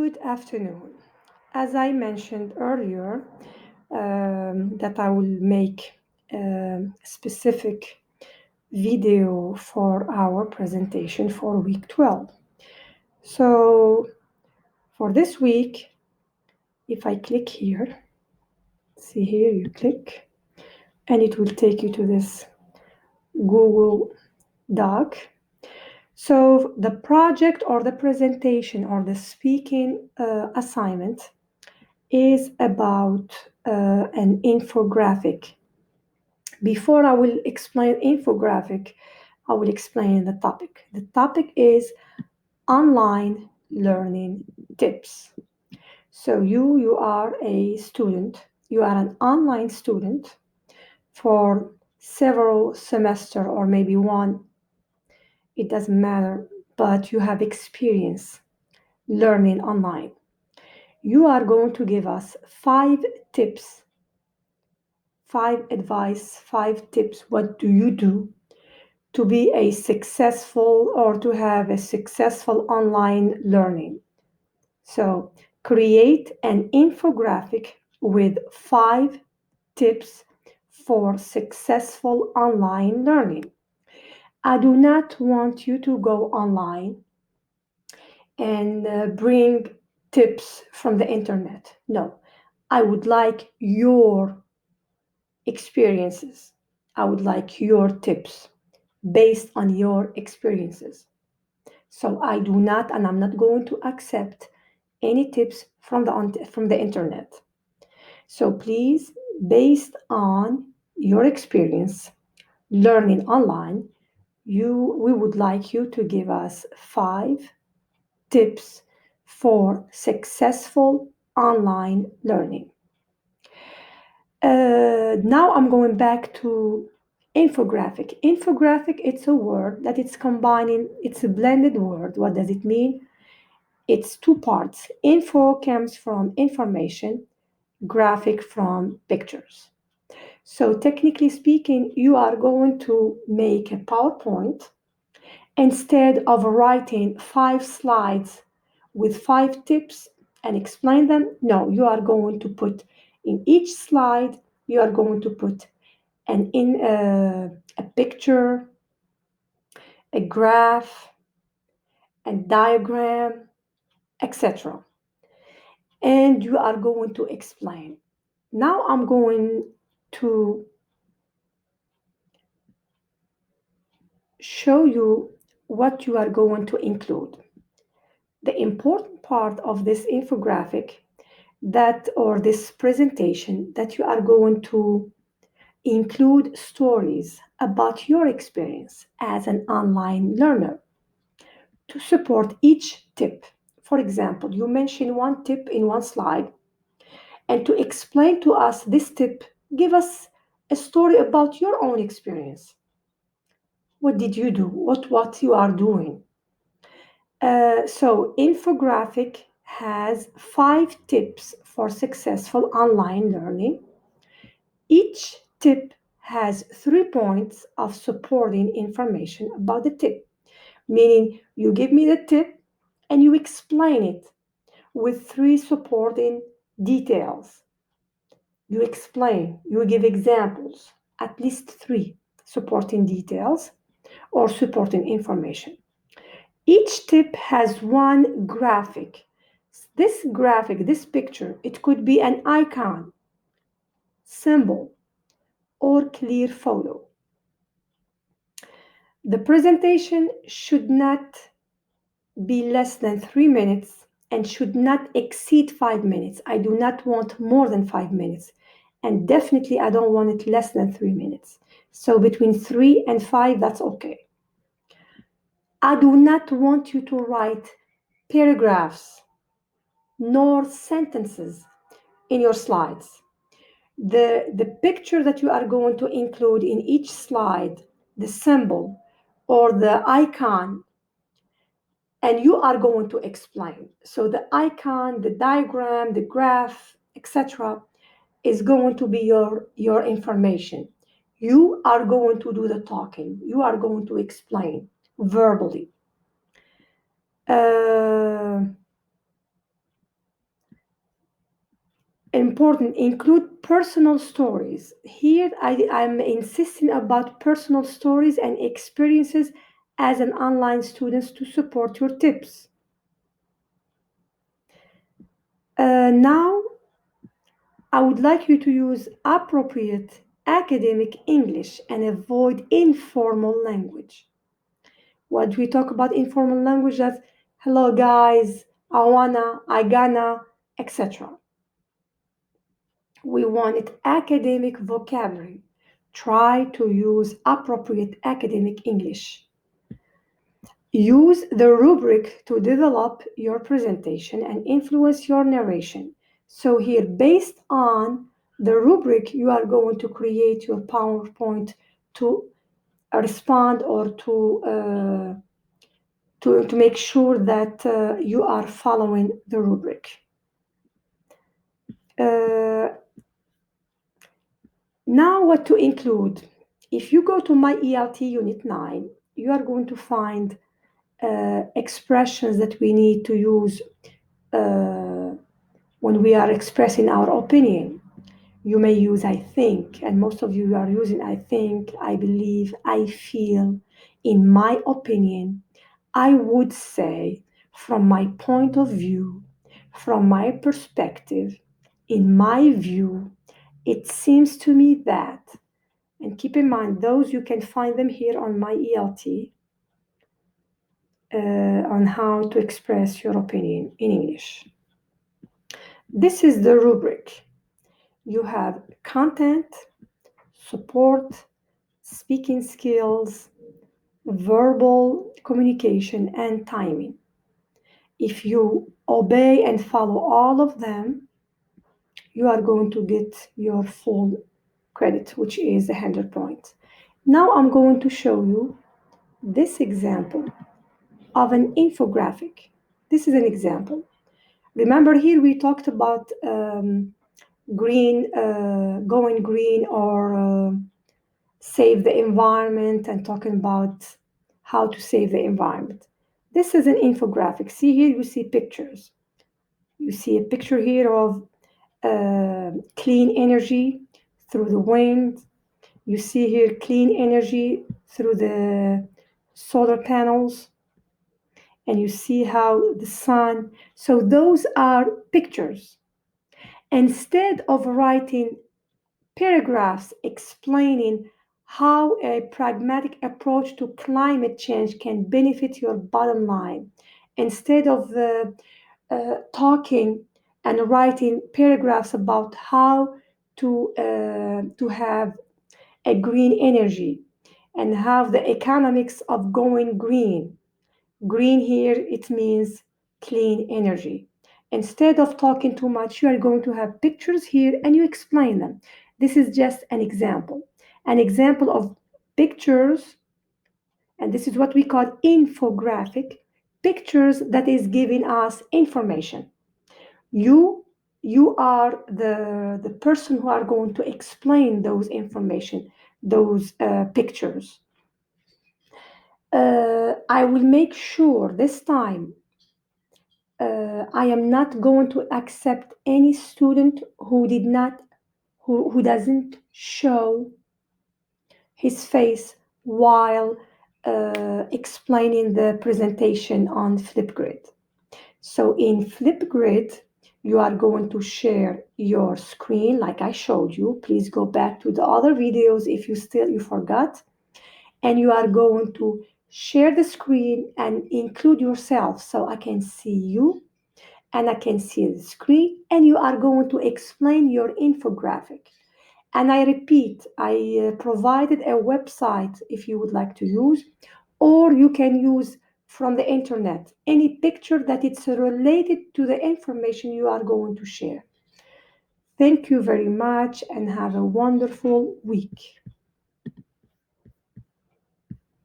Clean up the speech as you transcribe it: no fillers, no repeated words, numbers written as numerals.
Good afternoon. As I mentioned earlier, that I will make a specific video for our presentation for week 12. So, for this week, if I click here, see here, you click, and it will take you to this Google Doc. So, the project or the presentation or the speaking assignment is about an infographic. Before I will explain infographic, I will explain the topic. The topic is online learning tips. So you are a student, you are an online student for several semester or maybe one, it doesn't matter, but you have experience learning online. You are going to give us 5 tips, 5 advice, 5 tips. What do you do to be a successful or to have a successful online learning? So, create an infographic with 5 tips for successful online learning. I do not want you to go online and bring tips from the internet. No, I would like your experiences. I would like your tips based on your experiences. So I do not, and I'm not going to accept any tips from the internet. So please, based on your experience learning online, we would like you to give us 5 tips for successful online learning. Now I'm going back to infographic. Infographic, it's a word that it's combining, it's a blended word. What does it mean? It's 2 parts. Info comes from information, graphic from pictures. So technically speaking, you are going to make a PowerPoint instead of writing 5 slides with 5 tips and explain them. No, you are going to put in each slide, you are going to put a picture, a graph, a diagram, etc. And you are going to explain. Now I'm going to show you what you are going to include. The important part of this infographic that or this presentation that you are going to include stories about your experience as an online learner to support each tip. For example, you mention one tip in one slide, and to explain to us this tip, give us a story about your own experience. What did you do? What you are doing? So infographic has 5 tips for successful online learning. Each tip has 3 points of supporting information about the tip, meaning you give me the tip and you explain it with 3 supporting details. You explain, you give examples, at least 3 supporting details or supporting information. Each tip has one graphic. This graphic, this picture, it could be an icon, symbol, or clear photo. The presentation should not be less than 3 minutes and should not exceed 5 minutes. I do not want more than 5 minutes. And definitely, I don't want it less than 3 minutes. So between 3 and 5, that's okay. I do not want you to write paragraphs nor sentences in your slides. The picture that you are going to include in each slide, the symbol or the icon, and you are going to explain. So the icon, the diagram, the graph, etc., is going to be your information. You are going to do the talking. You are going to explain verbally. important, include personal stories. Here I'm insisting about personal stories and experiences as an online student to support your tips. Now I would like you to use appropriate academic English and avoid informal language. What we talk about informal language as hello guys, I wanna, I gonna, etc. We wanted academic vocabulary. Try to use appropriate academic English. Use the rubric to develop your presentation and influence your narration. So here, based on the rubric, you are going to create your PowerPoint to respond or to make sure that you are following the rubric. Uh, Now, what to include? If you go to my ELT Unit 9, you are going to find expressions that we need to use uh, when we are expressing our opinion. You may use I think, and most of you are using I think, I believe, I feel, in my opinion, I would say, from my point of view, from my perspective, in my view, it seems to me that, and keep in mind, those you can find them here on my ELT on how to express your opinion in English. This is the rubric. You have content, support, speaking skills, verbal communication, and timing. If you obey and follow all of them, you are going to get your full credit, which is 100 points. Now I'm going to show you this example of an infographic. This is an example. Remember here we talked about going green or save the environment and talking about how to save the environment. This is an infographic. See here, you see pictures. You see a picture here of clean energy through the wind. You see here clean energy through the solar panels. And you see how the sun. So those are pictures. Instead of writing paragraphs explaining how a pragmatic approach to climate change can benefit your bottom line, instead of talking and writing paragraphs about how to have a green energy and have the economics of going green. Green here, it means clean energy. Instead of talking too much, you are going to have pictures here and you explain them. This is just an example of pictures, and this is what we call infographic, pictures that is giving us information. You you are the person who are going to explain those information, those pictures. I will make sure this time I am not going to accept any student who doesn't show his face while explaining the presentation on Flipgrid. So in Flipgrid, you are going to share your screen like I showed you. Please go back to the other videos if you forgot. And you are going to share the screen and include yourself so I can see you and I can see the screen, and you are going to explain your infographic. And I repeat, I provided a website if you would like to use, or you can use from the internet any picture that it's related to the information you are going to share. Thank you very much and have a wonderful week.